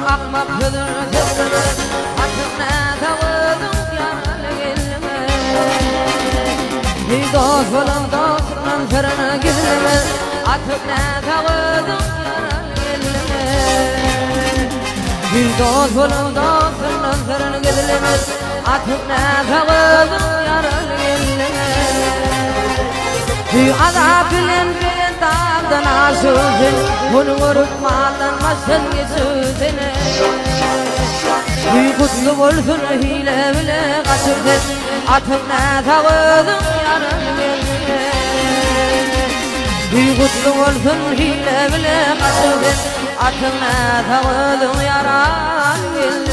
Akmak kılır kılır Atımna tavudum yaralı gelme Bir dost bulun dostunun sırrına gizleme Atımna tavudum yaralı gelme Bir dost bulun dostunun sırrına gizleme Atımna tavudum yaralı gelme Bir azap bilen dağdan aşılsın Bunu vurup mallanmasın geçsene Bir kutlu olsun hile bile kaçırsın Atımna tavudum yarın gelme Bir kutlu olsun hile bile kaçırsın Atımna tavudum yarın gelme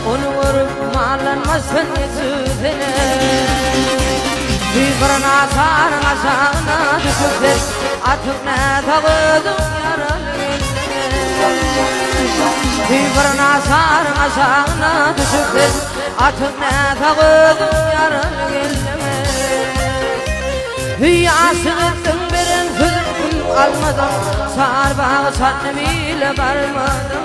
Onu vurup mallanmasın yüzüne Bir fırına sarın aşağına düşürsün Atımna tavudum yaralı gelme Bir fırına sarın aşağına düşürsün Atımna tavudum yaralı gelme Hüyasını birin sözüm almadan Sar bağı sanne bile varmadım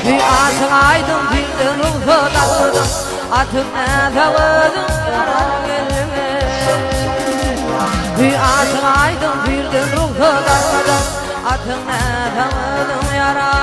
Bir aşık aydın birden ruhu dağıldım Atımna tavudum yaralı gelme Bir aşık aydın birden ruhu dağıldım Atımna tavudum yaralı